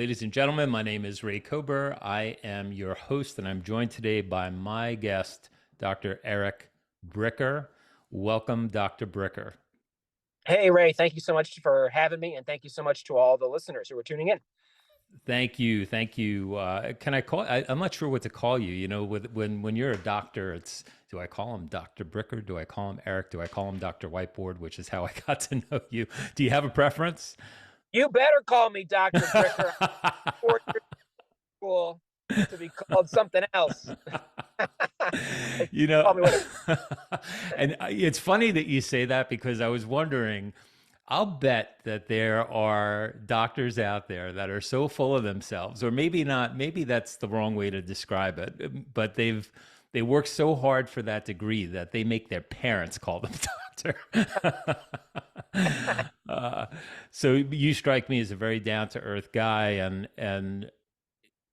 Ladies and gentlemen, my name is Ray Kober. I am your host, and I'm joined today by my guest, Dr. Eric Briker. Welcome, Dr. Briker. Hey, Ray, thank you so much for having me, and thank you so much to all the listeners who are tuning in. Thank you. Thank you. Can I call? I'm not sure what to call you. You know, when you're a doctor, do I call him Dr. Bricker? Do I call him Eric? Do I call him Dr. Whiteboard? Which is how I got to know you. Do you have a preference? You better call me Dr. Bricker or you're cool to be called something else. You know, Call me whatever. and it's funny that you say that because I was wondering, I'll bet that there are doctors out there that are so full of themselves, or maybe not, maybe that's the wrong way to describe it, but they work so hard for that degree that they make their parents call them doctor. So you strike me as a very down to earth guy, and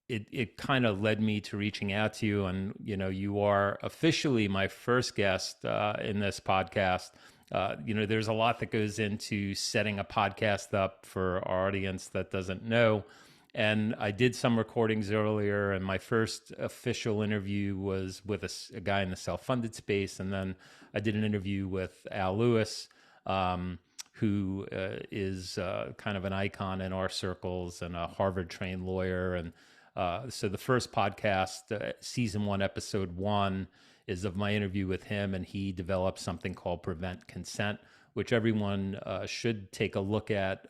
it kind of led me to reaching out to you. And you know, you are officially my first guest in this podcast. You know, there's a lot that goes into setting a podcast up for our audience that doesn't know. And I did some recordings earlier, and my first official interview was with a guy in the self-funded space. And then I did an interview with Al Lewis, who is kind of an icon in our circles and a Harvard-trained lawyer. And so the first podcast, season 1, episode 1, is of my interview with him, and he developed something called Prevent Consent, which everyone should take a look at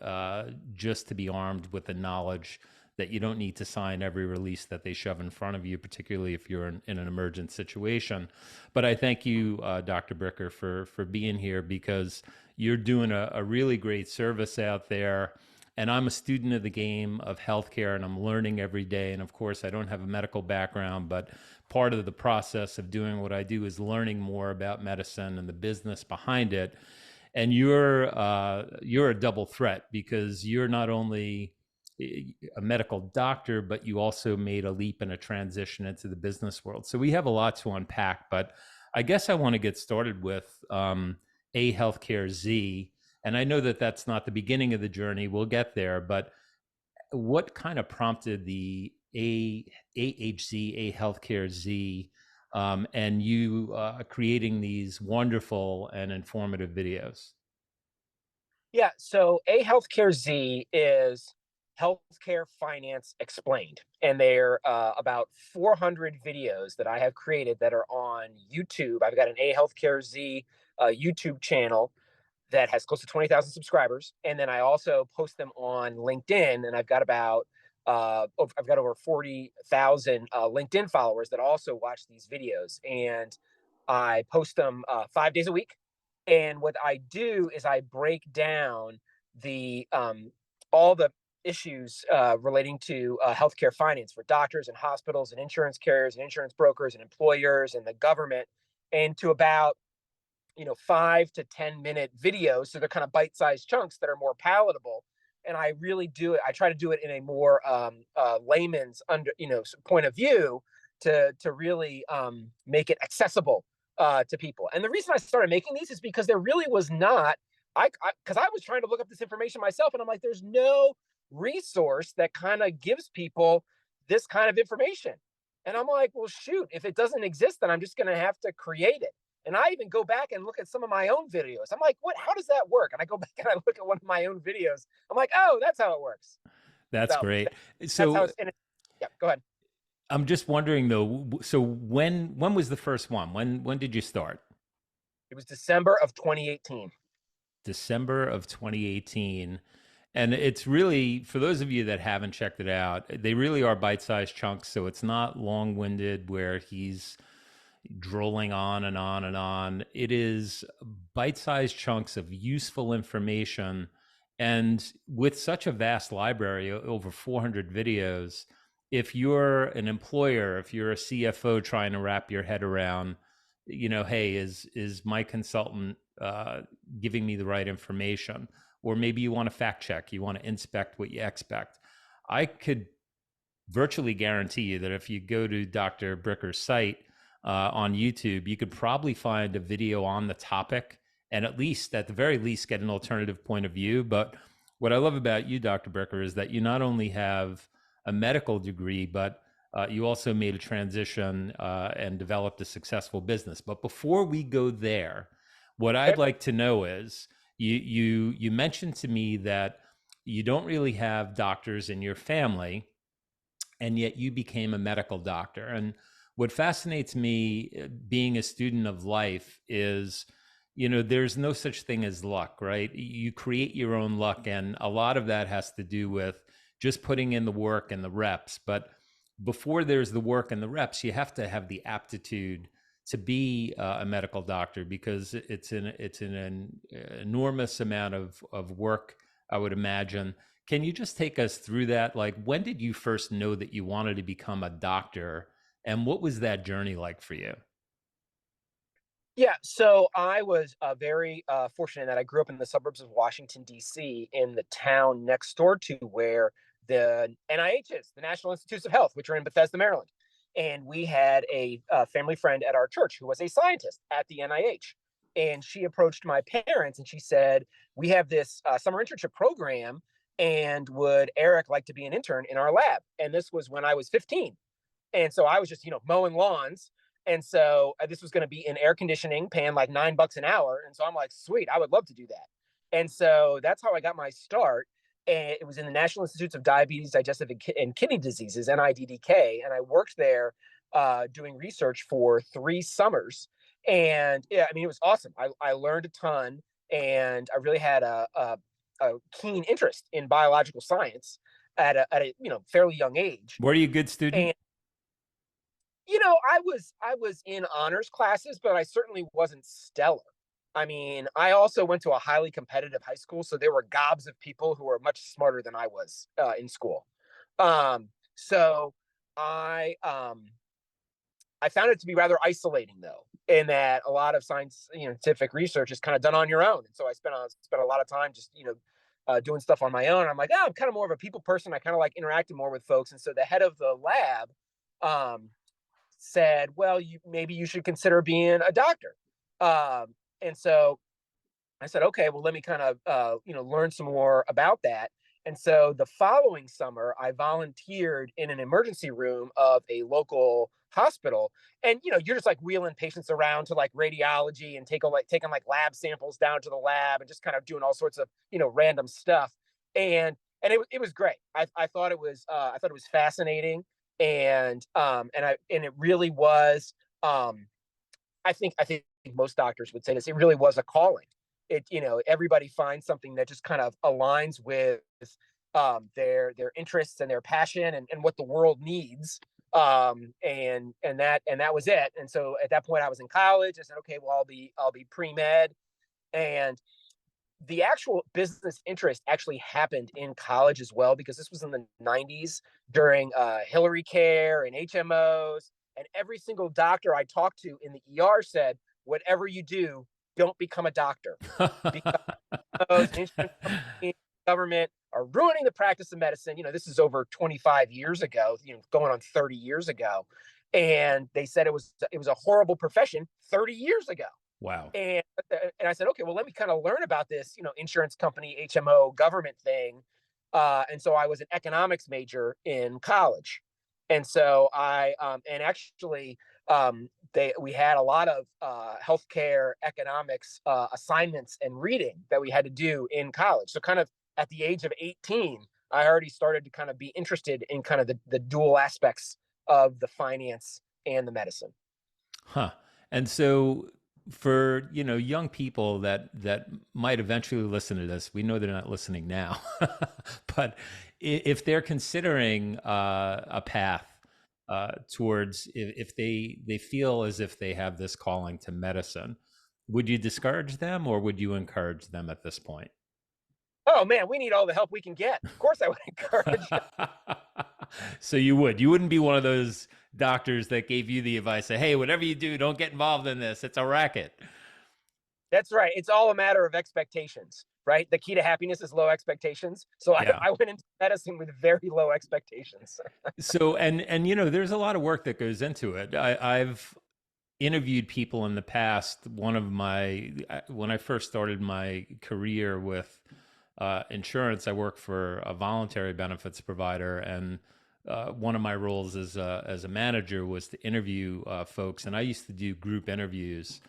just to be armed with the knowledge that you don't need to sign every release that they shove in front of you, particularly if you're in an emergent situation. But I thank you, Dr. Bricker, for being here, because you're doing a really great service out there. And I'm a student of the game of healthcare, and I'm learning every day. And of course, I don't have a medical background, but part of the process of doing what I do is learning more about medicine and the business behind it. And you're a double threat, because you're not only a medical doctor, but you also made a leap and a transition into the business world. So we have a lot to unpack, but I guess I want to get started with AHealthcareZ. And I know that that's not the beginning of the journey. We'll get there, but what kind of prompted the AHealthcareZ, and you creating these wonderful and informative videos? Yeah, so AHealthcareZ is healthcare finance explained, and they're about 400 videos that I have created that are on YouTube. I've got an AHealthcareZ YouTube channel that has close to 20,000 subscribers. And then I also post them on LinkedIn, and I've got over 40,000 LinkedIn followers that also watch these videos. And I post them 5 days a week. And what I do is I break down the all the issues relating to healthcare finance for doctors and hospitals and insurance carriers and insurance brokers and employers and the government, into about 5 to 10 minute videos. So they're kind of bite-sized chunks that are more palatable. And I really do it. I try to do it in a more layman's point of view to really make it accessible to people. And the reason I started making these is because there really was not, because I was trying to look up this information myself, and I'm like, there's no resource that kind of gives people this kind of information. And I'm like, well, shoot, if it doesn't exist, then I'm just going to have to create it. And I even go back and look at some of my own videos. I'm like, how does that work? And I go back and I look at one of my own videos. I'm like, oh, that's how it works. That's So great. that's So how it's in it. Yeah, go ahead. I'm just wondering though, so when was the first one? When did you start? It was December of 2018. December of 2018. And it's really, for those of you that haven't checked it out, they really are bite-sized chunks. So it's not long-winded where he's drolling on and on and on. It is bite-sized chunks of useful information. And with such a vast library, over 400 videos, if you're an employer, if you're a CFO trying to wrap your head around, hey, is my consultant giving me the right information? Or maybe you want to fact check, you want to inspect what you expect. I could virtually guarantee you that if you go to Dr. Bricker's site on YouTube, you could probably find a video on the topic, and at the very least, get an alternative point of view. But What I love about you, Dr. Bricker, is that you not only have a medical degree, but you also made a transition and developed a successful business. But before we go there, what I'd Okay. like to know is you mentioned to me that you don't really have doctors in your family, and yet you became a medical doctor. And what fascinates me, being a student of life, is there's no such thing as luck, right? You create your own luck, and a lot of that has to do with just putting in the work and the reps. But before there's the work and the reps, you have to have the aptitude to be a medical doctor, because it's an enormous amount of work, I would imagine. Can you just take us through that? Like, when did you first know that you wanted to become a doctor, and what was that journey like for you? Yeah, so I was very fortunate that I grew up in the suburbs of Washington, D.C., in the town next door to where the NIH is, the National Institutes of Health, which are in Bethesda, Maryland. And we had a family friend at our church who was a scientist at the NIH. And she approached my parents and she said, "We have this summer internship program, and would Eric like to be an intern in our lab?" And this was when I was 15. And so I was just, mowing lawns. And so this was going to be in air conditioning, paying like $9 an hour. And so I'm like, sweet, I would love to do that. And so that's how I got my start. And it was in the National Institutes of Diabetes, Digestive, and Kidney Diseases, NIDDK. And I worked there doing research for 3 summers. And yeah, I mean, it was awesome. I learned a ton, and I really had a keen interest in biological science at a fairly young age. Were you a good student? And I was in honors classes, but I certainly wasn't stellar. I mean, I also went to a highly competitive high school, so there were gobs of people who were much smarter than I was in school. So I found it to be rather isolating, though, in that a lot of scientific research is kind of done on your own, and so I spent a lot of time just doing stuff on my own. I'm like, oh, I'm kind of more of a people person. I kind of like interacting more with folks, and so the head of the lab um, said, "Well, maybe you should consider being a doctor." And so I said, "Okay, well, let me kind of learn some more about that." And so the following summer, I volunteered in an emergency room of a local hospital. And you're just like wheeling patients around to like radiology and taking like lab samples down to the lab and just kind of doing all sorts of random stuff. And it was great. I thought it was fascinating, and it really was. I think most doctors would say this. It really was a calling. Everybody finds something that just kind of aligns with their interests and their passion, and what the world needs. And that was it. And so at that point, I was in college. I said, okay, well, I'll be pre med. And the actual business interest actually happened in college as well, because this was in the 90s during Hillary Care and HMOs. And every single doctor I talked to in the ER said, whatever you do, don't become a doctor, because insurance companies, government are ruining the practice of medicine. This is over 25 years ago, going on 30 years ago. And they said it was a horrible profession 30 years ago. Wow. And I said, okay, well, let me kind of learn about this, insurance company, HMO, government thing. And so I was an economics major in college. And so and actually, we had a lot of healthcare economics assignments and reading that we had to do in college. So kind of at the age of 18, I already started to kind of be interested in kind of the dual aspects of the finance and the medicine. Huh. And so, for young people that might eventually listen to this, we know they're not listening now, but if they're considering a path towards, if they feel as if they have this calling to medicine, would you discourage them, or would you encourage them at this point? Oh man, we need all the help we can get. Of course, I would encourage. So you wouldn't be one of those doctors that gave you the advice, say, hey, whatever you do, don't get involved in this, it's a racket. That's right. It's all a matter of expectations, right? The key to happiness is low expectations. So I, Yeah. I went into medicine with very low expectations. So, and there's a lot of work that goes into it. I've interviewed people in the past. One of my When I first started my career with insurance. I work for a voluntary benefits provider, and one of my roles as a manager was to interview folks, and I used to do group interviews.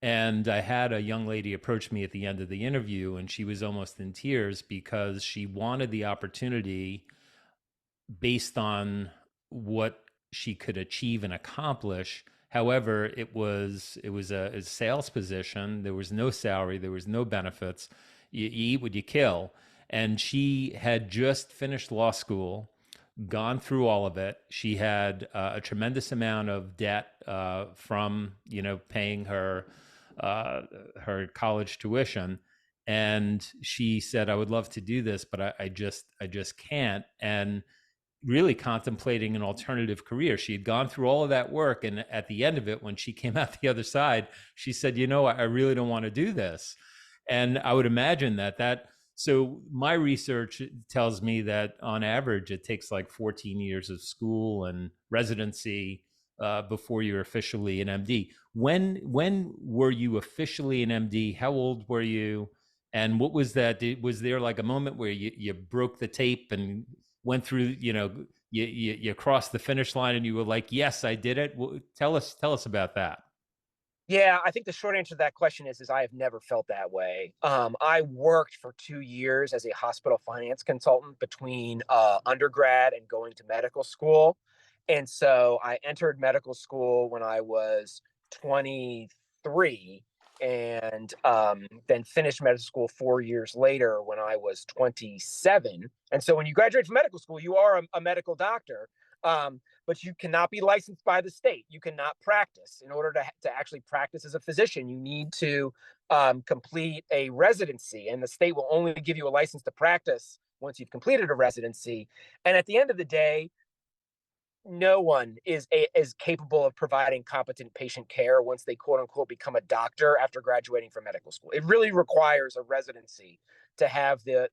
And I had a young lady approach me at the end of the interview, and she was almost in tears because she wanted the opportunity based on what she could achieve and accomplish. However, it was a sales position. There was no salary. There was no benefits. You eat what you kill. And she had just finished law school, gone through all of it. She had a tremendous amount of debt from paying her college tuition, and she said, "I would love to do this, but I just can't." And really contemplating an alternative career. She had gone through all of that work. And at the end of it, when she came out the other side, she said, I really don't want to do this. And I would imagine so my research tells me that on average, it takes like 14 years of school and residency before you're officially an MD. When were you officially an MD? How old were you? And what was that? Was there like a moment where you broke the tape and went through, you crossed the finish line and you were like, yes, I did it? Well, tell us about that. Yeah, I think the short answer to that question is I have never felt that way. I worked for 2 years as a hospital finance consultant between undergrad and going to medical school. And so I entered medical school when I was 23 and then finished medical school 4 years later when I was 27. And so when you graduate from medical school, you are a medical doctor. But you cannot be licensed by the state. You cannot practice. In order to actually practice as a physician, you need to complete a residency, and the state will only give you a license to practice once you've completed a residency. And at the end of the day, no one is capable of providing competent patient care once they quote unquote become a doctor after graduating from medical school. It really requires a residency to have to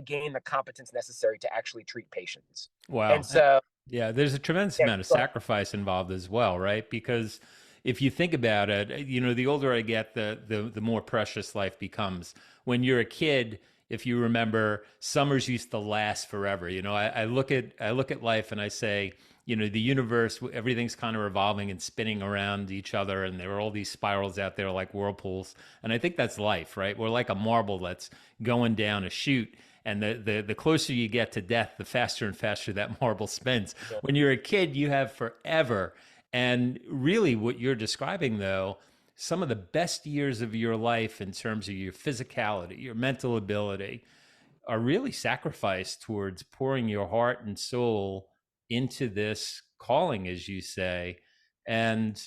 gain the competence necessary to actually treat patients. And Wow. so, Yeah, there's a tremendous yeah, amount of sacrifice involved as well, right? Because if you think about it, the older I get, the more precious life becomes. When you're a kid, if you remember, summers used to last forever. I look at life and I say, the universe, everything's kind of revolving and spinning around each other, and there are all these spirals out there like whirlpools. And I think that's life, right? We're like a marble that's going down a chute. And the closer you get to death, the faster and faster that marble spins. When you're a kid, you have forever. And really, what you're describing, though, some of the best years of your life in terms of your physicality, your mental ability, are really sacrificed towards pouring your heart and soul into this calling, as you say. And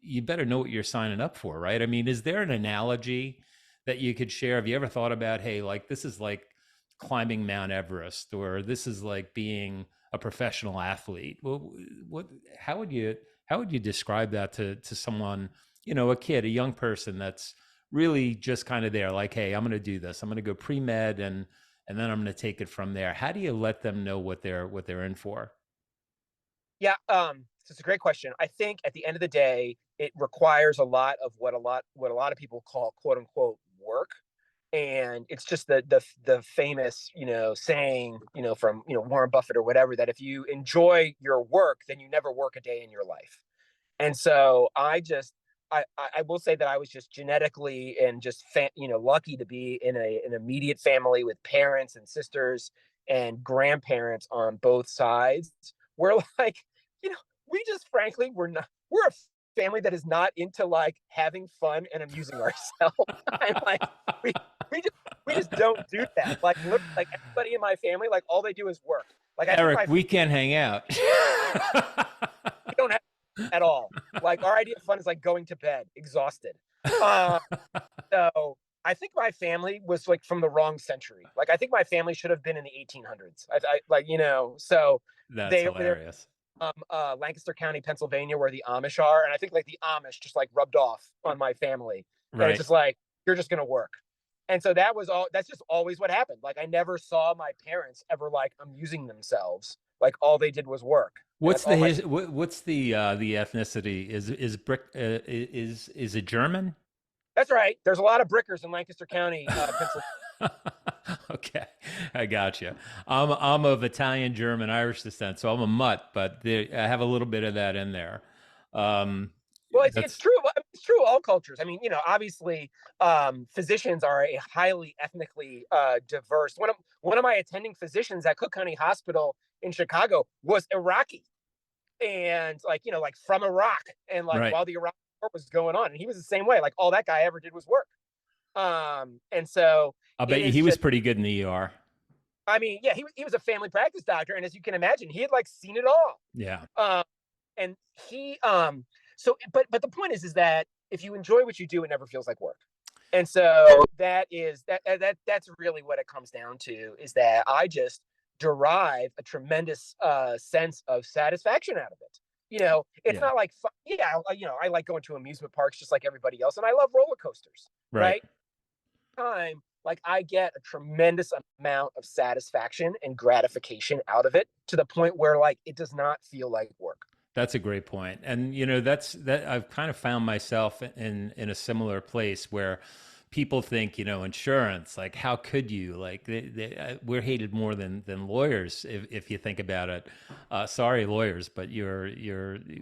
you better know what you're signing up for, right? I mean, is there an analogy that you could share? Have you ever thought about, hey, like this is like climbing Mount Everest, or this is like being a professional athlete? Well, how would you describe that to someone, a kid, a young person that's really just kind of there, like, hey, I'm going to do this. I'm going to go pre-med, and then I'm going to take it from there. How do you let them know what they're in for? yeah, it's a great question. I think at the end of the day, it requires a lot of what a lot of people call quote unquote work. And it's just the famous saying from Warren Buffett or whatever, that if you enjoy your work, then you never work a day in your life. And so I will say that I was just genetically and just lucky to be in an immediate family with parents and sisters and grandparents on both sides. We're like, you know, we just frankly we're a family that is not into like having fun and amusing ourselves. I'm like, we we just we just don't do that. Like like everybody in my family, like all they do is work. Like I think Eric, my we can't hang out. we don't have at all. Like our idea of fun is like going to bed exhausted. Uh, so I think my family was like from the wrong century. Like I think my family should have been in the 1800s. I like so That's they're hilarious. Lancaster County, Pennsylvania, where the Amish are, and I think like the Amish just like rubbed off on my family, and it's Right. just like you're just gonna work. And so that was all. That's just always what happened. Like I never saw my parents ever like amusing themselves. Like all they did was work, and What's that's all my. what's the ethnicity? Is it German? That's right. There's a lot of Brickers in Lancaster County, Pennsylvania. Okay, I got you. I'm of Italian, German, Irish descent, so I'm a mutt, but I have a little bit of that in there. Um, Well, it's that's true. It's true all cultures. I mean, obviously, physicians are a highly ethnically diverse. One of my attending physicians at Cook County Hospital in Chicago was Iraqi, and like from Iraq, and like right. while the Iraq War was going on, and he was the same way. Like all that guy ever did was work. And so I it bet you is he was just. pretty good in the ER. I mean, yeah, he was a family practice doctor, and as you can imagine, he had like seen it all. Yeah, And he but the point is that if you enjoy what you do, it never feels like work. And so that's really what it comes down to, is that I just derive a tremendous sense of satisfaction out of it. It's yeah, not like yeah, I like going to amusement parks just like everybody else, and I love roller coasters, right. right? Time, like I get a tremendous amount of satisfaction and gratification out of it, to the point where like it does not feel like work. That's a great point. And that I've kind of found myself in a similar place where people think, insurance, like how could you, like we're hated more than lawyers if you think about it. Sorry, lawyers, but we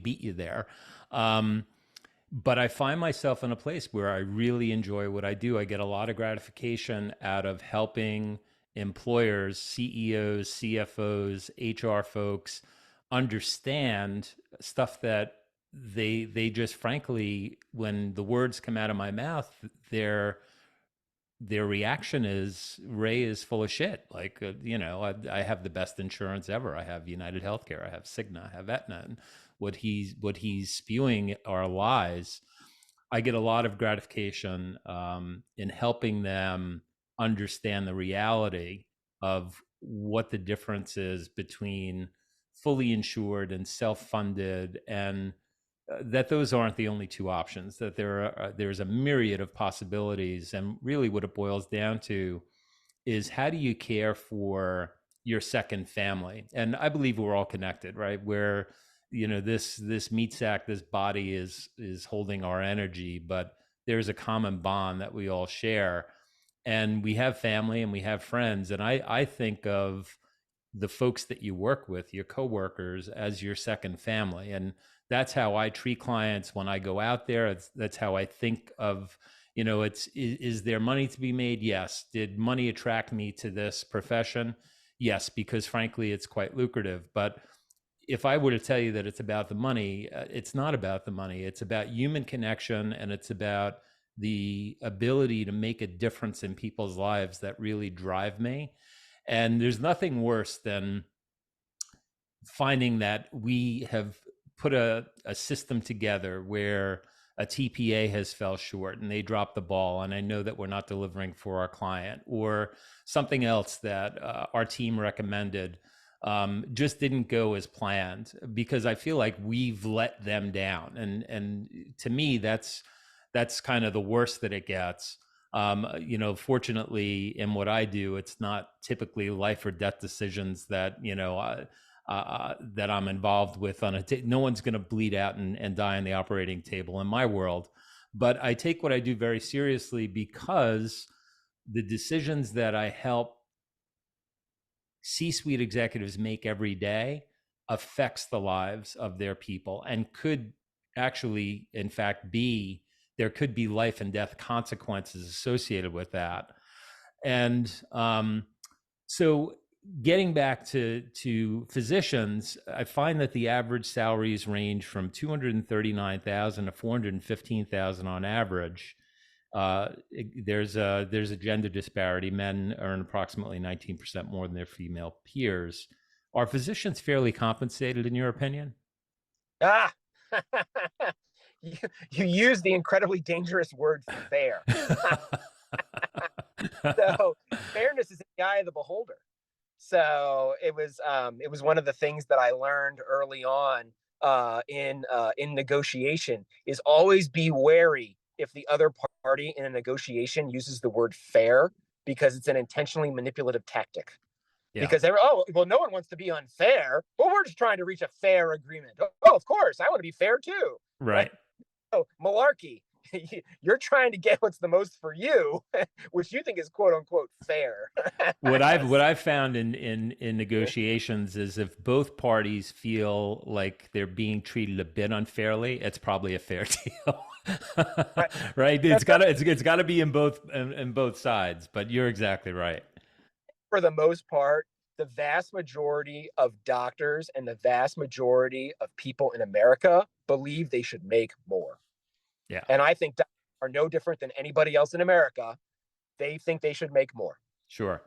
beat you there. But I find myself in a place where I really enjoy what I do. I get a lot of gratification out of helping employers, CEOs, CFOs, HR folks understand stuff that they just, frankly, when the words come out of my mouth, their reaction is, Ray is full of shit. Like, I have the best insurance ever. I have United Healthcare. I have Cigna. I have Aetna. And what he's spewing are lies. I get a lot of gratification in helping them understand the reality of what the difference is between fully insured and self-funded, and that those aren't the only two options, that there's a myriad of possibilities. And really what it boils down to is, how do you care for your second family? And I believe we're all connected, right? Where this meat sack, this body is holding our energy, but there's a common bond that we all share, and we have family and we have friends. And I think of the folks that you work with, your coworkers, as your second family. And that's how I treat clients when I go out there. That's how I think of, is there money to be made? Yes. Did money attract me to this profession? Yes, because frankly, it's quite lucrative. But if I were to tell you that it's about the money, it's not about the money. It's about human connection, and it's about the ability to make a difference in people's lives that really drive me. And there's nothing worse than finding that we have put a system together where a TPA has fell short and they dropped the ball, and I know that we're not delivering for our client, or something else that our team recommended just didn't go as planned, because I feel like we've let them down. And to me, that's kind of the worst that it gets. Fortunately, in what I do, it's not typically life or death decisions that that I'm involved with. No one's going to bleed out and die on the operating table in my world. But I take what I do very seriously, because the decisions that I help C-suite executives make every day affects the lives of their people, and could actually, in fact, there could be life and death consequences associated with that. And so getting back to physicians, I find that the average salaries range from $239,000 to $415,000 on average. There's a gender disparity. Men earn approximately 19% more than their female peers. Are physicians fairly compensated, in your opinion? Ah, you, you use the incredibly dangerous word fair. So fairness is in the eye of the beholder. So it was one of the things that I learned early on in negotiation, is always be wary if the other party in a negotiation uses the word fair, because it's an intentionally manipulative tactic. Yeah, Because oh well, no one wants to be unfair. Well, we're just trying to reach a fair agreement. Oh, of course, I want to be fair too, right? right. Oh, malarkey. you're trying to get what's the most for you, which you think is quote unquote fair. What I've found in negotiations is if both parties feel like they're being treated a bit unfairly, it's probably a fair deal. Right. Right? That's It's gotta be in both sides, but you're exactly right. for the most part, the vast majority of doctors and the vast majority of people in America believe they should make more. Yeah. And I think doctors are no different than anybody else in America. They think they should make more. Sure,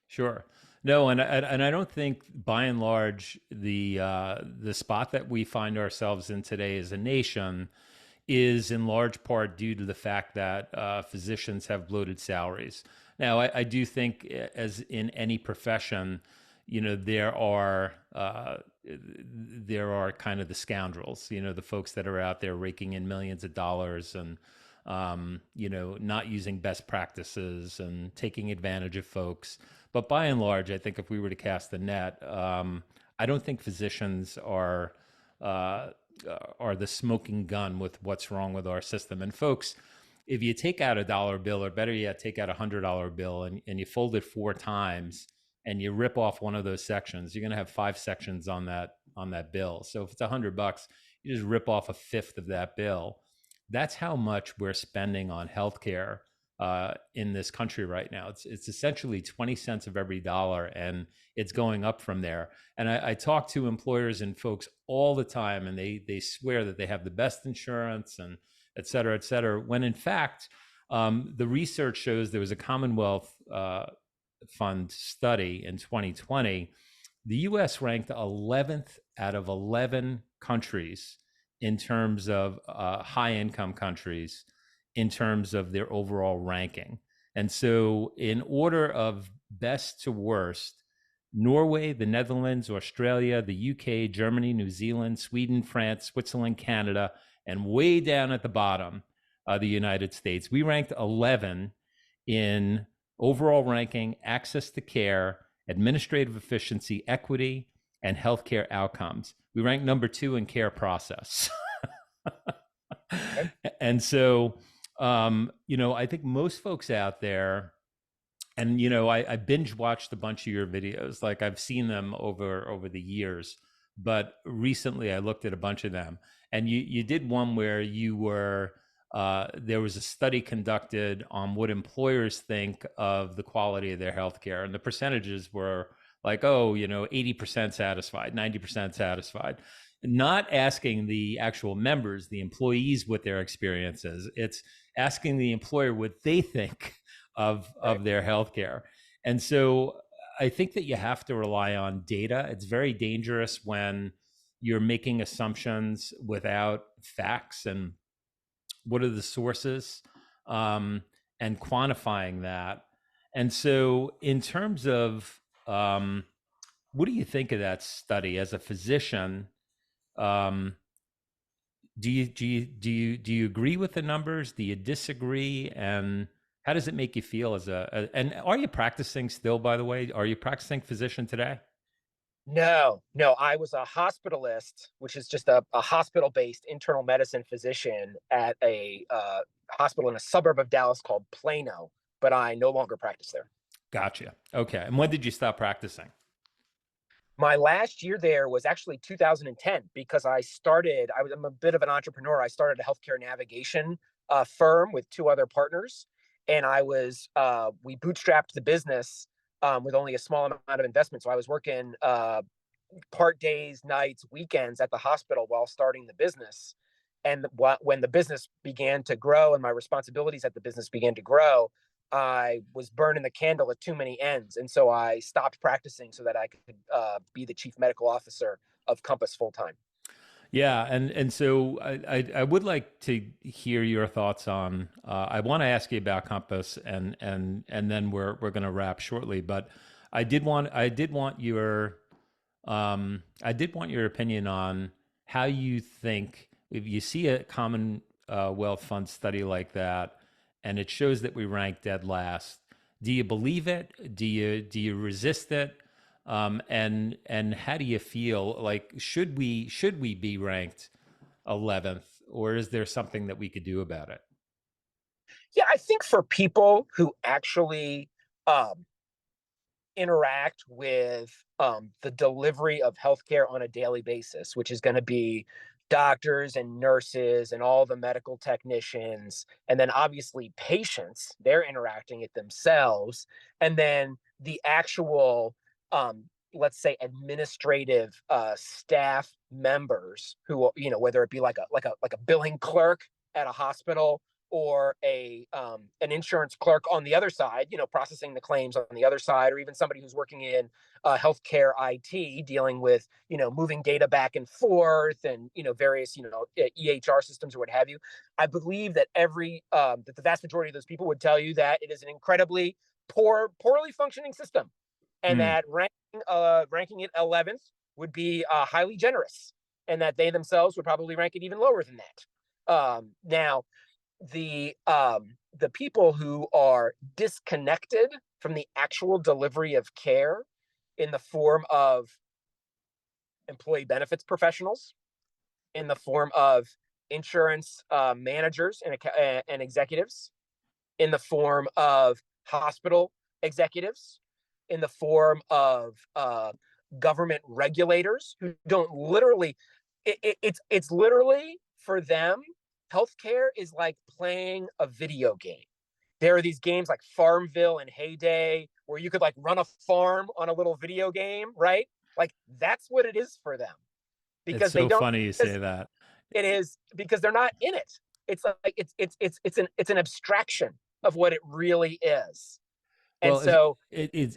sure. No, and I don't think by and large the spot that we find ourselves in today as a nation is in large part due to the fact that physicians have bloated salaries. Now, I do think, as in any profession, you know, there are kind of the scoundrels, you know, the folks that are out there raking in millions of dollars and you know, not using best practices and taking advantage of folks. But by and large, I think if we were to cast the net, I don't think physicians uh, are the smoking gun with what's wrong with our system. And folks, if you take out a dollar bill, or better yet, take out $100 bill and you fold it 4 times and you rip off one of those sections, you're going to have 5 sections on that bill. So if it's $100, you just rip off a fifth of that bill. That's how much we're spending on healthcare in this country right now. It's essentially 20 cents of every dollar, and it's going up from there. And I talk to employers and folks all the time, and they swear that they have the best insurance and et cetera, et cetera. When in fact, the research shows there was a Commonwealth Fund study in 2020. The U.S. ranked 11th out of 11 countries in terms of high income countries, in terms of their overall ranking. And so, in order of best to worst, Norway, the Netherlands, Australia, the UK, Germany, New Zealand, Sweden, France, Switzerland, Canada, and way down at the bottom, the United States. We ranked 11 in overall ranking, access to care, administrative efficiency, equity, and healthcare outcomes. We ranked number 2 in care process. Okay? And so, you know, I think most folks out there, and you know, I binge watched a bunch of your videos. Like I've seen them over the years, but recently I looked at a bunch of them, and you did one where you were there was a study conducted on what employers think of the quality of their healthcare, and the percentages were like, oh, you know, 80% satisfied, 90% satisfied. Not asking the actual members, the employees, what their experience is. It's asking the employer what they think Right. of their healthcare. And so I think that you have to rely on data. It's very dangerous when you're making assumptions without facts and what are the sources, and quantifying that. And so, in terms of what do you think of that study as a physician? Um, do you agree with the numbers? Do you disagree? And how does it make you feel as and are you practicing still, by the way? Are you practicing physician today? No, no, I was a hospitalist, which is just a hospital based internal medicine physician at a hospital in a suburb of Dallas called Plano, but I no longer practice there. Gotcha. Okay. And when did you stop practicing? My last year there was actually 2010 because I'm a bit of an entrepreneur. I started a healthcare navigation firm with 2 other partners, and we bootstrapped the business with only a small amount of investment. So I was working part days, nights, weekends at the hospital while starting the business. And when the business began to grow and my responsibilities at the business began to grow, I was burning the candle at too many ends. And so I stopped practicing so that I could be the chief medical officer of Compass full time. Yeah, and so I would like to hear your thoughts on. I want to ask you about Compass, and then we're going to wrap shortly. But I did want your I did want your opinion on how you think if you see a Commonwealth Fund study like that, and it shows that we rank dead last. Do you believe it? Do you resist it? And how do you feel? Like should we be ranked 11th, or is there something that we could do about it? Yeah, I think for people who actually um, interact with the delivery of healthcare on a daily basis, which is going to be doctors and nurses and all the medical technicians, and then obviously patients, they're interacting it themselves, and then the actual, let's say, administrative staff members who, whether it be like a billing clerk at a hospital or an insurance clerk on the other side, processing the claims on the other side, or even somebody who's working in healthcare IT, dealing with moving data back and forth, and various EHR systems or what have you. I believe that that the vast majority of those people would tell you that it is an incredibly poorly functioning system, and Mm. that ranking it 11th would be highly generous, and that they themselves would probably rank it even lower than that. Now, the people who are disconnected from the actual delivery of care in the form of employee benefits professionals, in the form of insurance managers and executives, in the form of hospital executives, in the form of government regulators who don't literally, it's literally for them, healthcare is like playing a video game. There are these games like Farmville and Heyday where you could like run a farm on a little video game, right? Like that's what it is for them, It's because they so don't, funny you say because that. it is, because they're not in it. It's like it's an abstraction of what it really is. And Well, so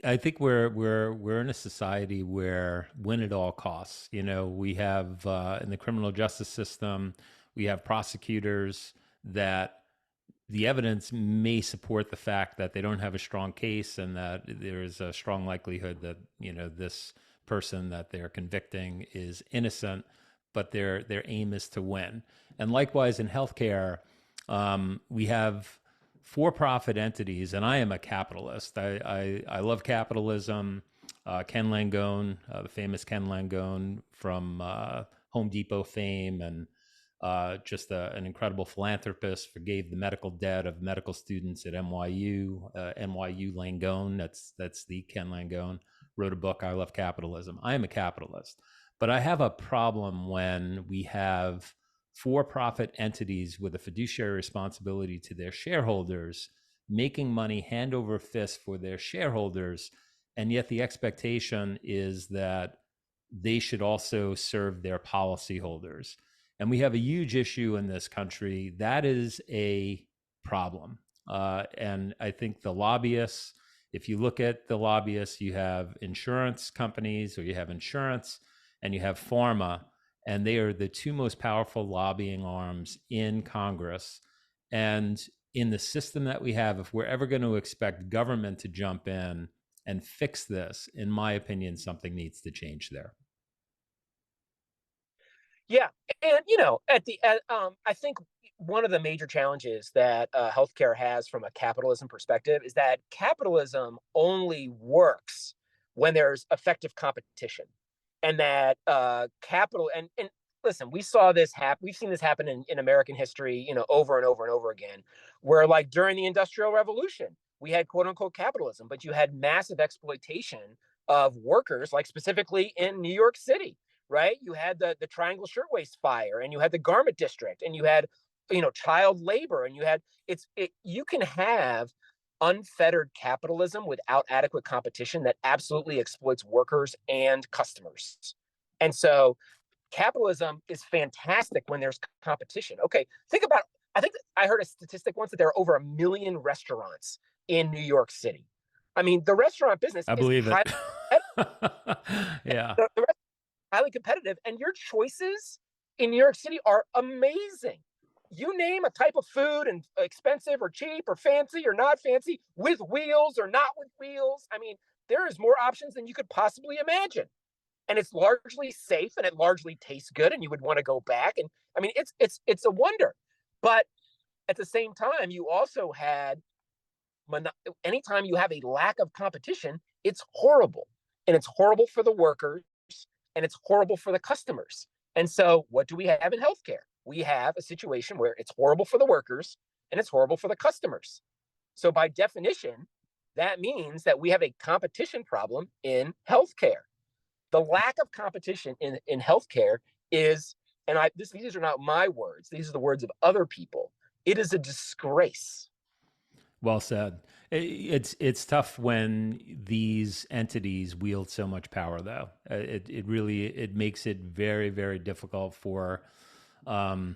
I think we're in a society where win at all costs. You know, we have in the criminal justice system, we have prosecutors that the evidence may support the fact that they don't have a strong case and that there is a strong likelihood that this person that they're convicting is innocent, but their aim is to win. And likewise in healthcare, we have for-profit entities, and I am a capitalist. I love capitalism. Ken Langone, the famous Ken Langone from Home Depot fame, and just an incredible philanthropist, forgave the medical debt of medical students at NYU. NYU Langone, that's the Ken Langone, wrote a book, I Love Capitalism. I am a capitalist, but I have a problem when we have for-profit entities with a fiduciary responsibility to their shareholders making money hand over fist for their shareholders, and yet the expectation is that they should also serve their policyholders. And we have a huge issue in this country. That is a problem. And I think the lobbyists, if you look at the lobbyists, you have insurance companies, or you have insurance, and you have pharma, and they are the two most powerful lobbying arms in Congress. And in the system that we have, if we're ever going to expect government to jump in and fix this, in my opinion, something needs to change there. yeah, and I think one of the major challenges that healthcare has from a capitalism perspective is that capitalism only works when there's effective competition, and that capital and listen, we saw this happen. We've seen this happen in American history, over and over and over again, where like during the Industrial Revolution, we had quote unquote capitalism, but you had massive exploitation of workers, like specifically in New York City, right? You had the Triangle Shirtwaist Fire, and you had the Garment District, and you had child labor, and you had you can have unfettered capitalism without adequate competition that absolutely exploits workers and customers. And so capitalism is fantastic when there's competition. Okay, think about, I think I heard a statistic once that there are over 1 million restaurants in New York City. I mean, the restaurant business I is believe it. highly Yeah. highly competitive, and your choices in New York City are amazing. You name a type of food, and expensive or cheap or fancy or not fancy, with wheels or not with wheels. I mean, there is more options than you could possibly imagine. And it's largely safe, and it largely tastes good, and you would want to go back. And I mean, it's a wonder. But at the same time, you also had, anytime you have a lack of competition, it's horrible. And it's horrible for the workers, and it's horrible for the customers. And so, what do we have in healthcare? We have a situation where it's horrible for the workers, and it's horrible for the customers. So by definition, that means that we have a competition problem in healthcare. The lack of competition in healthcare is, and these are not my words, these are the words of other people. It is a disgrace. Well said. It's tough when these entities wield so much power, though. It really it makes it very very difficult for um,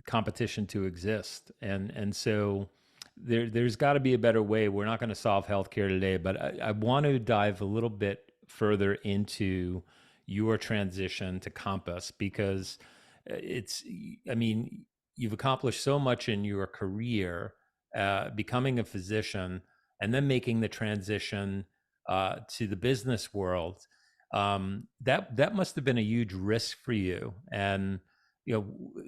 competition to exist, and so there's got to be a better way. We're not going to solve healthcare today, but I want to dive a little bit further into your transition to Compass because it's I mean you've accomplished so much in your career, becoming a physician and then making the transition to the business world. That must have been a huge risk for you. And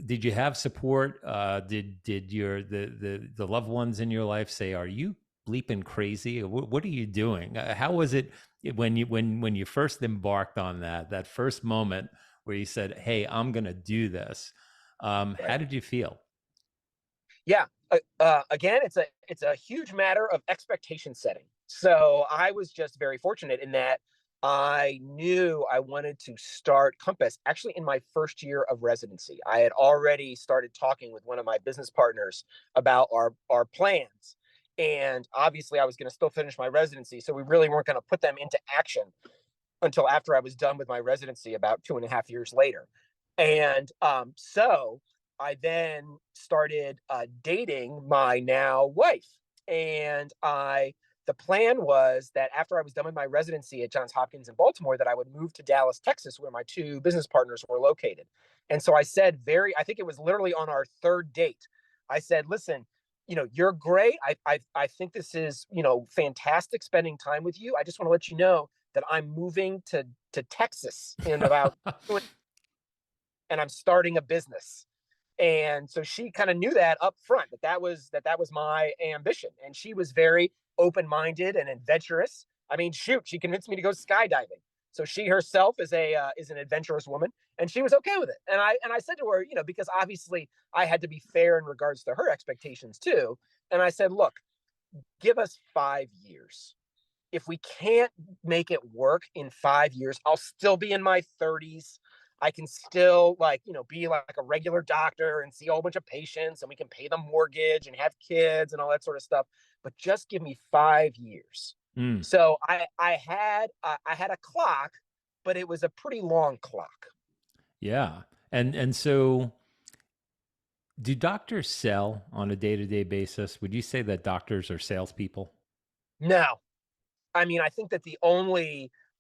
did you have support? Did your the loved ones in your life say, "Are you bleeping crazy? What are you doing?" How was it when you first embarked on that first moment where you said, "Hey, I'm going to do this"? How Right. did you feel? Yeah. Again, it's a huge matter of expectation setting. So I was just very fortunate in that I knew I wanted to start Compass actually in my first year of residency. I had already started talking with one of my business partners about our plans. And obviously I was going to still finish my residency. So we really weren't going to put them into action until after I was done with my residency about 2.5 years later. And so I then started dating my now wife. And the plan was that after I was done with my residency at Johns Hopkins in Baltimore, that I would move to Dallas, Texas, where my two business partners were located. And so I said, I think it was literally on our third date, I said, listen, you're great. I think this is, fantastic spending time with you. I just want to let you know that I'm moving to Texas in about, and I'm starting a business. And so she kind of knew that up front, that was my ambition. And she was very open-minded and adventurous. I mean, shoot, she convinced me to go skydiving. So she herself is an adventurous woman, and she was okay with it. And I said to her, because obviously I had to be fair in regards to her expectations too. And I said, look, give us 5 years. If we can't make it work in 5 years, I'll still be in my 30s. I can still be like a regular doctor and see a whole bunch of patients, and we can pay the mortgage and have kids and all that sort of stuff. But just give me 5 years. Mm, So I had a clock, but it was a pretty long clock. yeah. And so do doctors sell on a day-to-day basis? Would you say that doctors are salespeople? No, I mean, I think that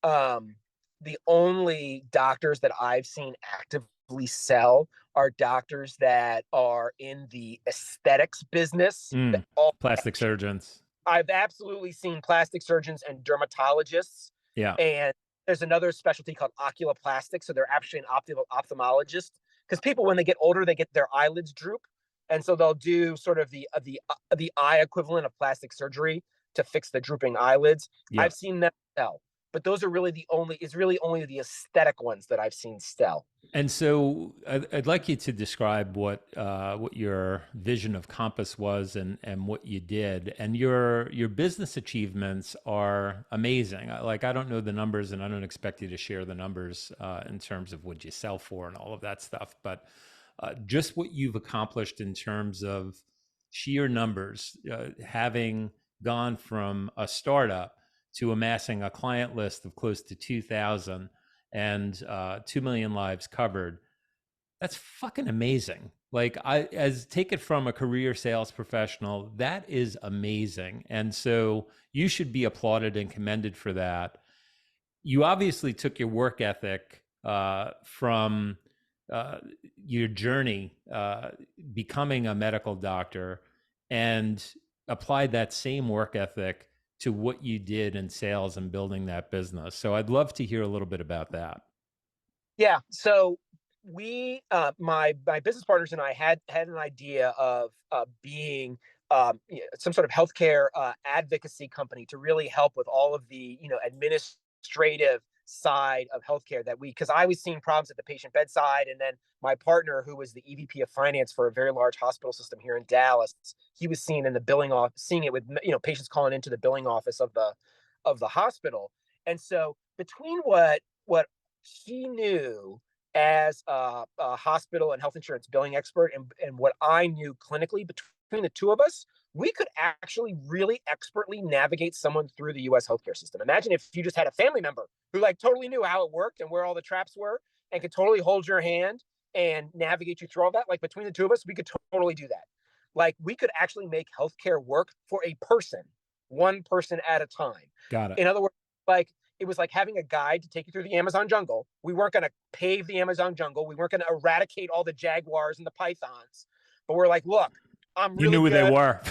um, the only doctors that I've seen actively sell are doctors that are in the aesthetics business. Mm, All plastic surgeons. I've absolutely seen plastic surgeons and dermatologists, Yeah. and there's another specialty called oculoplastic. So they're actually an ophthalmologist, because people when they get older they get their eyelids droop, and so they'll do sort of the eye equivalent of plastic surgery to fix the drooping eyelids. Yeah. I've seen them sell, but those are really only the aesthetic ones that I've seen sell. And so I'd like you to describe what your vision of Compass was and what you did. And your business achievements are amazing. Like I don't know the numbers, and I don't expect you to share the numbers in terms of what you sell for and all of that stuff. But just what you've accomplished in terms of sheer numbers, having gone from a startup to amassing a client list of close to 2,000 and 2 million lives covered. That's fucking amazing. Like as take it from a career sales professional, that is amazing. And so you should be applauded and commended for that. You obviously took your work ethic from uh, your journey becoming a medical doctor and applied that same work ethic to what you did in sales and building that business. So I'd love to hear a little bit about that. Yeah. So my business partners and I had an idea of being some sort of healthcare advocacy company to really help with all of the administrative side of healthcare that because I was seeing problems at the patient bedside. And then my partner, who was the EVP of finance for a very large hospital system here in Dallas, he was seeing in the billing office, seeing it with, patients calling into the billing office of the hospital. And so between what he knew as a hospital and health insurance billing expert and what I knew clinically, between the two of us, we could actually really expertly navigate someone through the US healthcare system. Imagine if you just had a family member who like totally knew how it worked and where all the traps were and could totally hold your hand and navigate you through all that. Like between the two of us, we could totally do that. Like we could actually make healthcare work for a person, one person at a time. Got it. In other words, like it was like having a guide to take you through the Amazon jungle. We weren't going to pave the Amazon jungle. We weren't going to eradicate all the jaguars and the pythons. But we're like, look, I'm You really knew where good. they were.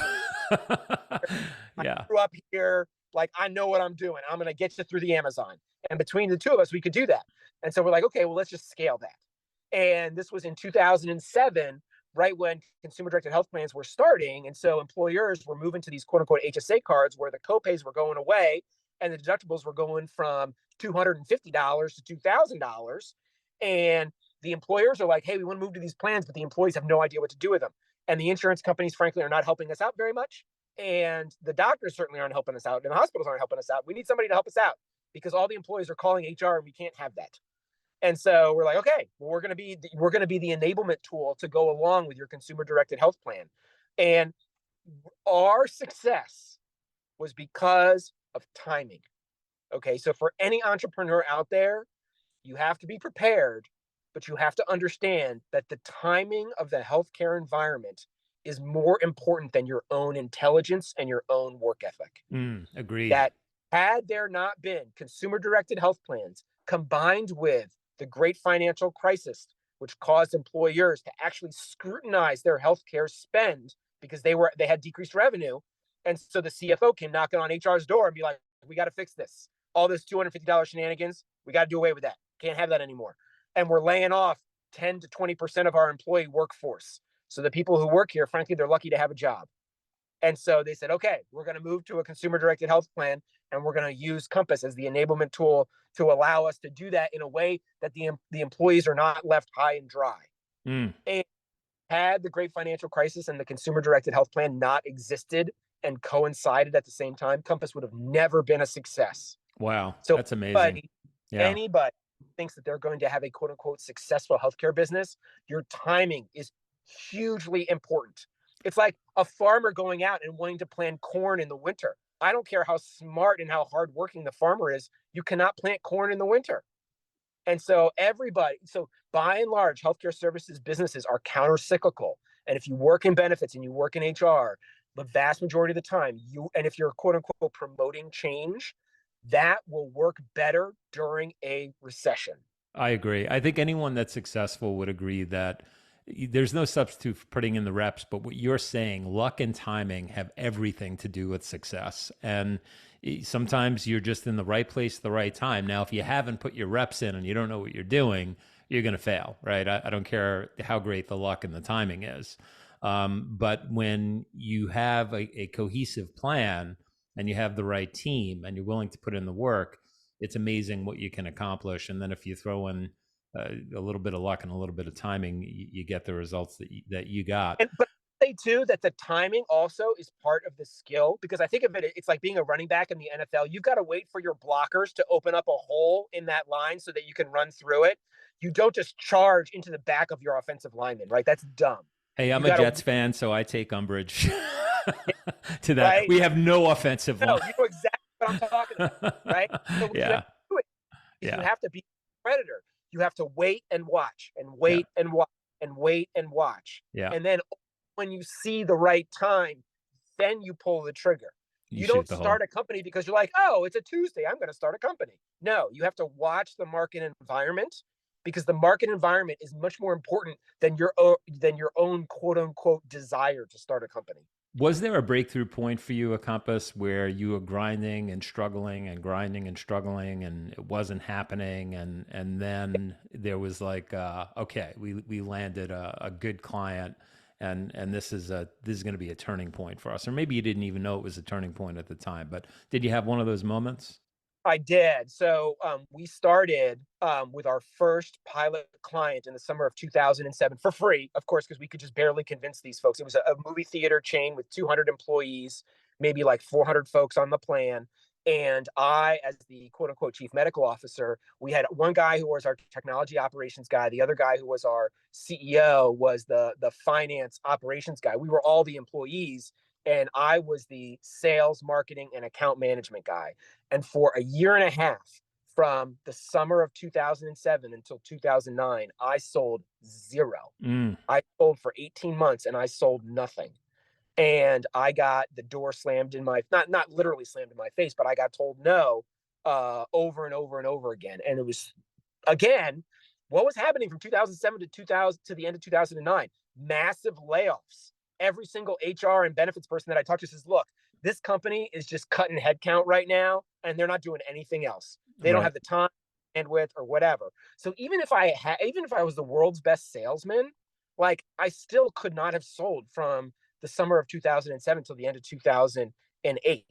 I Yeah. grew up here. Like, I know what I'm doing. I'm going to get you through the Amazon. And between the two of us, we could do that. And so we're like, okay, well, let's just scale that. And this was in 2007, right when consumer directed health plans were starting. And so employers were moving to these quote unquote HSA cards where the copays were going away and the deductibles were going from $250 to $2,000. And the employers are like, hey, we want to move to these plans, but the employees have no idea what to do with them. And the insurance companies, frankly, are not helping us out very much. And the doctors certainly aren't helping us out. And the hospitals aren't helping us out. We need somebody to help us out because all the employees are calling HR and we can't have that. And so we're like, okay, well, we're going to be the enablement tool to go along with your consumer directed health plan. And our success was because of timing. Okay. So for any entrepreneur out there, you have to be prepared, but you have to understand that the timing of the healthcare environment is more important than your own intelligence and your own work ethic. Agreed. That had there not been consumer directed health plans combined with the great financial crisis, which caused employers to actually scrutinize their healthcare spend because they had decreased revenue. And so the CFO came knocking on HR's door and be like, we got to fix this. All this $250 shenanigans, we got to do away with that. Can't have that anymore. And we're laying off 10 to 20% of our employee workforce. So the people who work here, frankly, they're lucky to have a job. And so they said, okay, we're going to move to a consumer directed health plan and we're going to use Compass as the enablement tool to allow us to do that in a way that the employees are not left high and dry. And had the great financial crisis and the consumer directed health plan not existed and coincided at the same time, Compass would have never been a success. Wow. So that's amazing. Anybody thinks that they're going to have a quote unquote successful healthcare business, your timing is hugely important. It's like a farmer going out and wanting to plant corn in the winter. I don't care how smart and how hardworking the farmer is, you cannot plant corn in the winter. And so by and large, healthcare services businesses are counter-cyclical. And if you work in benefits and you work in HR, the vast majority of the time, and if you're quote unquote promoting change, that will work better during a recession. I agree. I think anyone that's successful would agree that there's no substitute for putting in the reps, but what you're saying, luck and timing have everything to do with success. And sometimes you're just in the right place at the right time. Now, if you haven't put your reps in and you don't know what you're doing, you're going to fail, right? I don't care how great the luck and the timing is. But when you have a cohesive plan and you have the right team and you're willing to put in the work, it's amazing what you can accomplish. And then if you throw in a little bit of luck and a little bit of timing, you get the results that you got. But I say too that the timing also is part of the skill, because I think of it, it's like being a running back in the NFL. You've got to wait for your blockers to open up a hole in that line so that you can run through it. You don't just charge into the back of your offensive lineman, right? That's dumb. Hey, I'm a Jets fan, so I take umbrage to that. Right? We have no offensive line. You know exactly what I'm talking about, right? So you have to do it. You have to be a predator. You have to wait and watch and wait and watch and wait and watch. Yeah. And then when you see the right time, then you pull the trigger. You don't start a company because you're like, oh, it's a Tuesday, I'm going to start a company. No, you have to watch the market environment, because the market environment is much more important than your own quote unquote desire to start a company. Was there a breakthrough point for you at Compass where you were grinding and struggling and grinding and struggling and it wasn't happening, and then there was like okay, we landed a good client, and this is going to be a turning point for us? Or maybe you didn't even know it was a turning point at the time, but did you have one of those moments? I did. So we started with our first pilot client in the summer of 2007 for free, of course, because we could just barely convince these folks. It was a movie theater chain with 200 employees, maybe like 400 folks on the plan. And I, as the quote unquote chief medical officer, we had one guy who was our technology operations guy. The other guy who was our CEO was the finance operations guy. We were all the employees, and I was the sales, marketing, and account management guy. And for a year and a half, from the summer of 2007 until 2009, I sold zero. Mm, I sold for 18 months and I sold nothing. And I got the door slammed in my, not literally slammed in my face, but I got told no over and over and over again. And it was, again, what was happening from 2007 to 2000 to the end of 2009? Massive layoffs. Every single HR and benefits person that I talked to says, look, this company is just cutting headcount right now, and they're not doing anything else. They don't right. have the time, bandwidth, or whatever. So even if I was the world's best salesman, like I still could not have sold from the summer of 2007 till the end of 2008.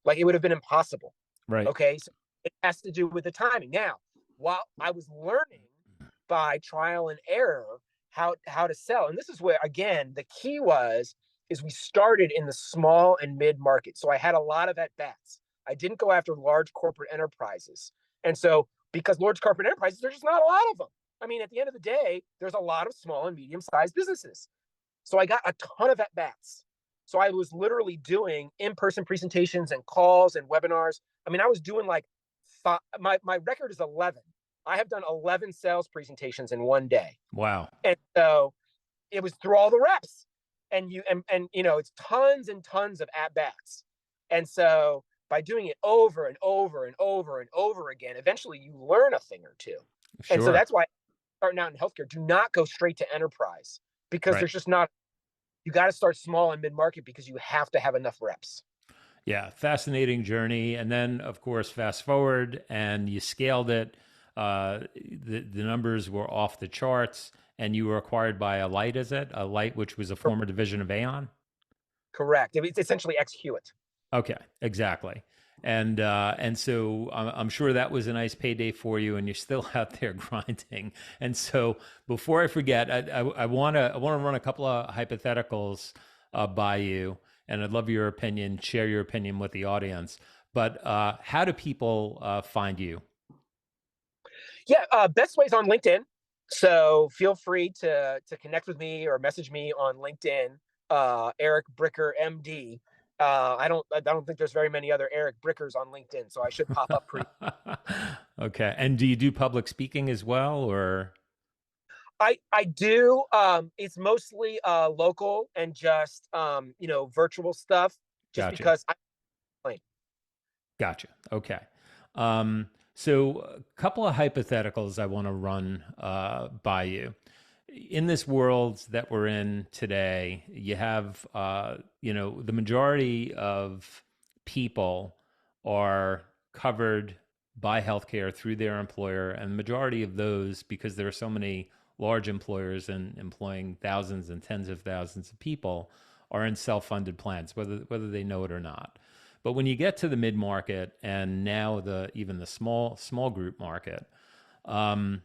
Like it would have been impossible. Right. Okay, so it has to do with the timing. Now, while I was learning by trial and error how to sell, and this is where again the key was is we started in the small and mid market. So I had a lot of at bats. I didn't go after large corporate enterprises, and so because large corporate enterprises, there's just not a lot of them. I mean, at the end of the day, there's a lot of small and medium sized businesses. So I got a ton of at bats. So I was literally doing in-person presentations and calls and webinars. I mean, I was doing like my record is 11. I have done 11 sales presentations in one day. Wow. And so it was through all the reps. And you know, it's tons and tons of at bats. And so by doing it over and over and over and over again, eventually you learn a thing or two. And so Sure. that's why starting out in healthcare, do not go straight to enterprise because Right. there's just not, you got to start small and mid market because you have to have enough reps. Yeah, fascinating journey. And then, of course, fast forward and you scaled it. The numbers were off the charts, and you were acquired by Alight, is it? Alight, which was a former division of Aon? Correct. It's essentially ex Hewitt. Okay, exactly. And so I'm sure that was a nice payday for you, and you're still out there grinding. And so before I forget, I want to run a couple of hypotheticals by you, and I'd love your opinion. Share your opinion with the audience. But how do people find you? Yeah, best ways on LinkedIn. So feel free to connect with me or message me on LinkedIn. Eric Briker, MD. I don't think there's very many other Eric Brickers on LinkedIn, so I should pop up pretty. Okay. And do you do public speaking as well, or? I do. It's mostly local and just virtual stuff, just Gotcha. because I like. Gotcha. Okay. So a couple of hypotheticals I want to run by you. In this world that we're in today, you have, the majority of people are covered by healthcare through their employer, and the majority of those, because there are so many large employers and employing thousands and tens of thousands of people, are in self-funded plans, whether they know it or not. But when you get to the mid market and now even the small group market, um,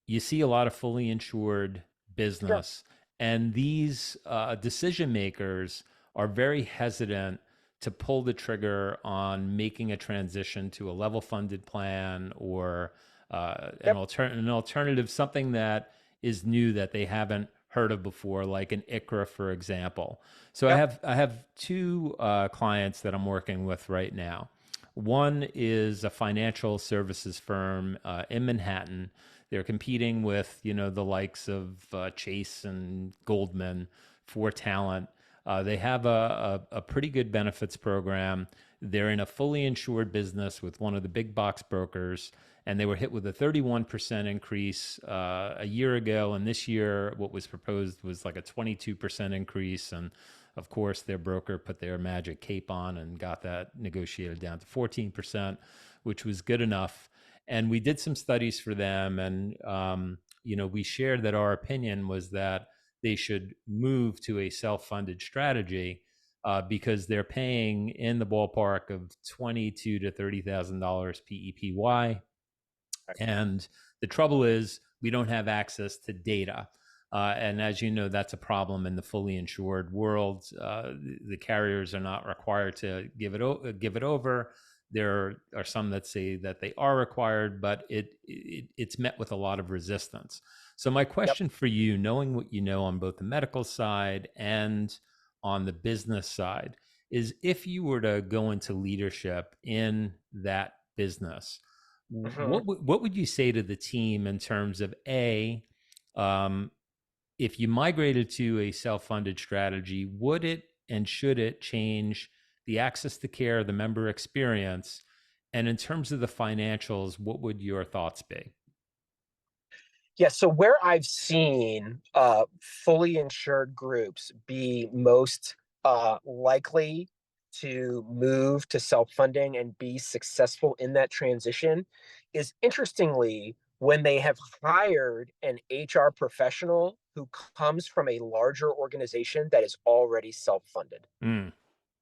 you see a lot of fully insured Sure. business, and these decision makers are very hesitant to pull the trigger on making a transition to a level funded plan or Yep. an alternative, something that is new that they haven't heard of before, like an ICRA, for example. So Yep. I have two clients that I'm working with right now. One is a financial services firm in Manhattan. They're competing with the likes of Chase and Goldman for talent. They have a pretty good benefits program. They're in a fully insured business with one of the big box brokers, and they were hit with a 31% increase a year ago. And this year, what was proposed was like a 22% increase. And of course, their broker put their magic cape on and got that negotiated down to 14%, which was good enough. And we did some studies for them, and we shared that our opinion was that they should move to a self-funded strategy because they're paying in the ballpark of $22,000 to $30,000 PEPY. And the trouble is, we don't have access to data. And as you know, that's a problem in the fully insured world. The carriers are not required to give it over. There are some that say that they are required, but it's met with a lot of resistance. So my Yep. question for you, knowing what you know on both the medical side and on the business side, is if you were to go into leadership in that business, Mhm. what would you say to the team in terms of um, if you migrated to a self-funded strategy, would it and should it change the access to care, the member experience, and in terms of the financials, what would your thoughts be? Yeah, so where I've seen fully insured groups be most likely to move to self-funding and be successful in that transition is, interestingly, when they have hired an HR professional who comes from a larger organization that is already self-funded. Mm,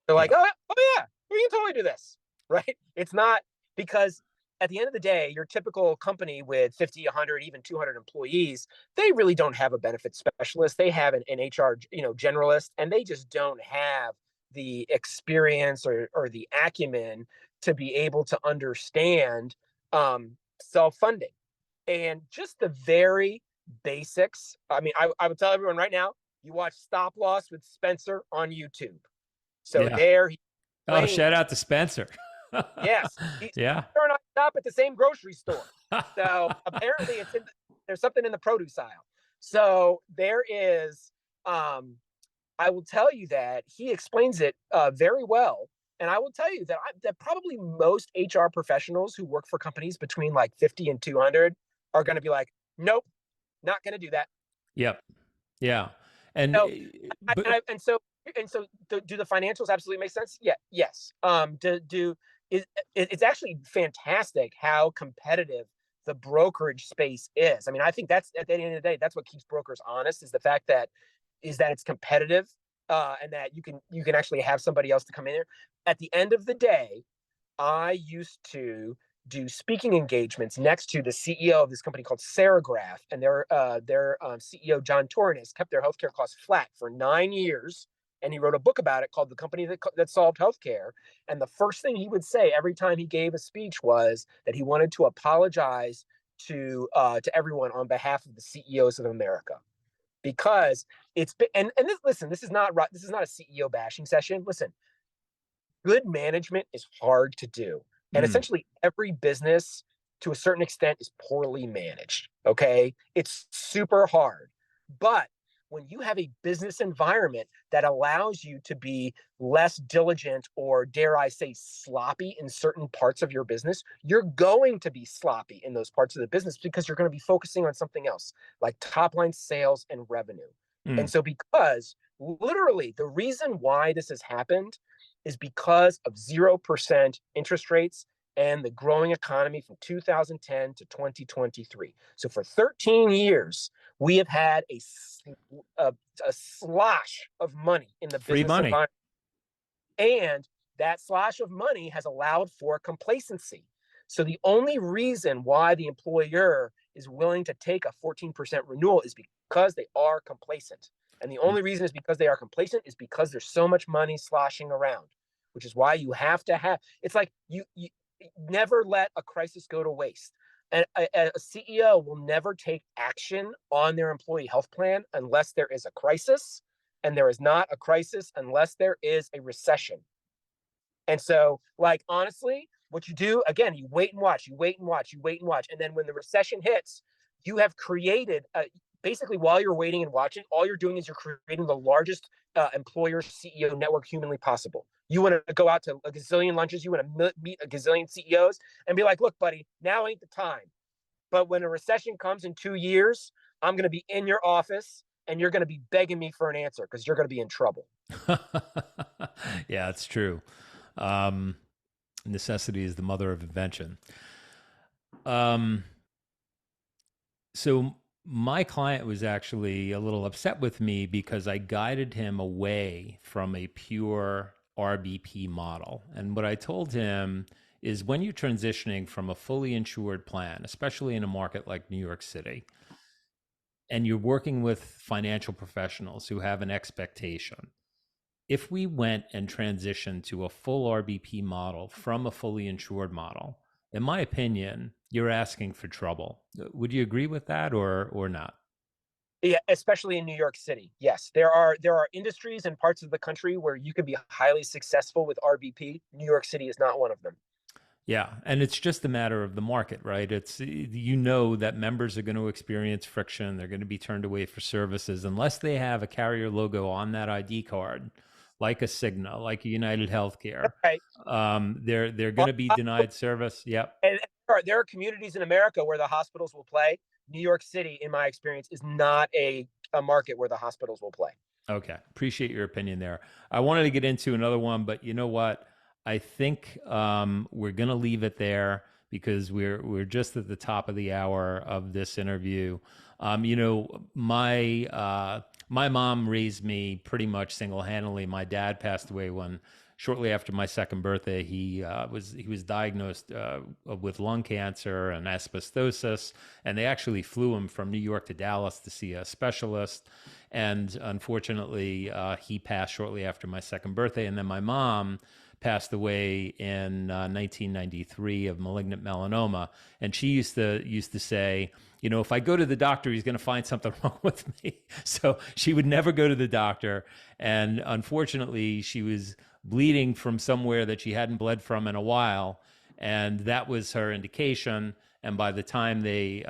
They're like, yep. oh yeah, we can totally do this, right? It's not because at the end of the day, your typical company with 50, 100, even 200 employees, they really don't have a benefit specialist. They have an HR, generalist, and they just don't have the experience or the acumen to be able to understand self-funding and just the very basics. I mean, I would tell everyone right now, you watch Stop Loss with Spencer on YouTube. So Yeah. there he Oh, shout explains. out to Spencer. Yes, he's Yeah. sure not stop at the same grocery store. So apparently, there's something in the produce aisle. So there is. I will tell you that he explains it very well, and I will tell you that probably most HR professionals who work for companies between like 50 and 200 are going to be like, nope, not going to do that. Yep. Yeah. And So, but do the financials absolutely make sense? Yeah, yes. It's actually fantastic how competitive the brokerage space is. I mean, I think that's, at the end of the day, that's what keeps brokers honest, is the fact that it's competitive, and that you can actually have somebody else to come in there. At the end of the day, I used to do speaking engagements next to the CEO of this company called Saragraph, and their CEO John Torres kept their healthcare costs flat for 9 years, and he wrote a book about it called "The Company That Solved Healthcare." And the first thing he would say every time he gave a speech was that he wanted to apologize to everyone on behalf of the CEOs of America, because it's been, and this, listen, this is not a CEO bashing session. Listen, good management is hard to do. And mm, essentially every business to a certain extent is poorly managed. Okay. It's super hard. But when you have a business environment that allows you to be less diligent, or dare I say sloppy, in certain parts of your business, you're going to be sloppy in those parts of the business because you're going to be focusing on something else like top line sales and revenue. And mm. so, because literally the reason why this has happened is because of 0% interest rates and the growing economy from 2010 to 2023. So for 13 years, we have had a slosh of money in the Free business money. environment. And that slosh of money has allowed for complacency. So the only reason why the employer is willing to take a 14% renewal is because they are complacent. And the only reason is because they are complacent is because there's so much money sloshing around, which is why you have to have, it's like you never let a crisis go to waste. And a CEO will never take action on their employee health plan unless there is a crisis, and there is not a crisis unless there is a recession. And so, like, honestly, what you do, again, you wait and watch, you wait and watch, you wait and watch. And then when the recession hits, you have created, basically, while you're waiting and watching, all you're doing is you're creating the largest employer CEO network humanly possible. You want to go out to a gazillion lunches, you want to meet a gazillion CEOs and be like, look, buddy, now ain't the time. But when a recession comes in 2 years, I'm going to be in your office and you're going to be begging me for an answer because you're going to be in trouble. Yeah, it's true. Um, Necessity is the mother of invention. Um, so My client was actually a little upset with me because I guided him away from a pure RBP model. And what I told him is when you're transitioning from a fully insured plan, especially in a market like New York City, and you're working with financial professionals who have an expectation, if we went and transitioned to a full RBP model from a fully insured model, in my opinion, you're asking for trouble. Would you agree with that or not? Yeah, especially in New York City. Yes, there are industries and parts of the country where you could be highly successful with RBP. New York City is not one of them. Yeah, and it's just a matter of the market, right? It's you know that members are going to experience friction. They're going to be turned away for services unless they have a carrier logo on that ID card, like a Cigna, like a United Healthcare. Right. They're going Well, to be denied service. Yep. and there are communities in America where the hospitals will play. New York City, in my experience, is not a market where the hospitals will play. Okay. Appreciate your opinion there. I wanted to get into another one, but you know what? I think we're going to leave it there because we're just at the top of the hour of this interview. My mom raised me pretty much single handedly. My dad passed away when shortly after my second birthday. He was diagnosed with lung cancer and asbestosis, and they actually flew him from New York to Dallas to see a specialist. And unfortunately, he passed shortly after my second birthday. And then my mom passed away in 1993 of malignant melanoma. And she used to say, if I go to the doctor, he's going to find something wrong with me. So she would never go to the doctor. And unfortunately, she was bleeding from somewhere that she hadn't bled from in a while, and that was her indication. And by the time she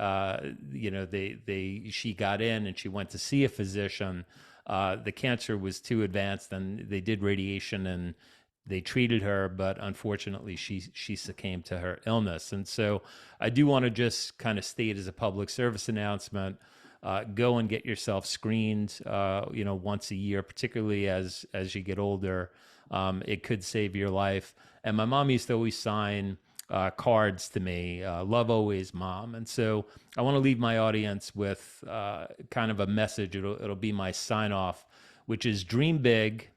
got in and she went to see a physician, the cancer was too advanced, and they did radiation and they treated her, but unfortunately she succumbed to her illness. And so I do want to just kind of state as a public service announcement, go and get yourself screened, once a year, particularly as you get older. It could save your life. And my mom used to always sign cards to me, love always, mom. And so I want to leave my audience with kind of a message. It'll be my sign off, which is dream big,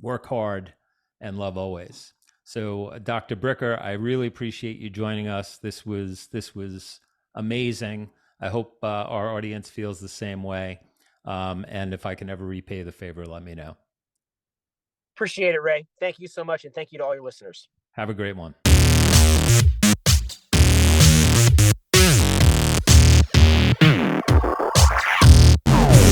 work hard, and love always. So, Dr. Bricker, I really appreciate you joining us. This was amazing. I hope our audience feels the same way. And if I can ever repay the favor, let me know. Appreciate it, Ray. Thank you so much, and thank you to all your listeners. Have a great one.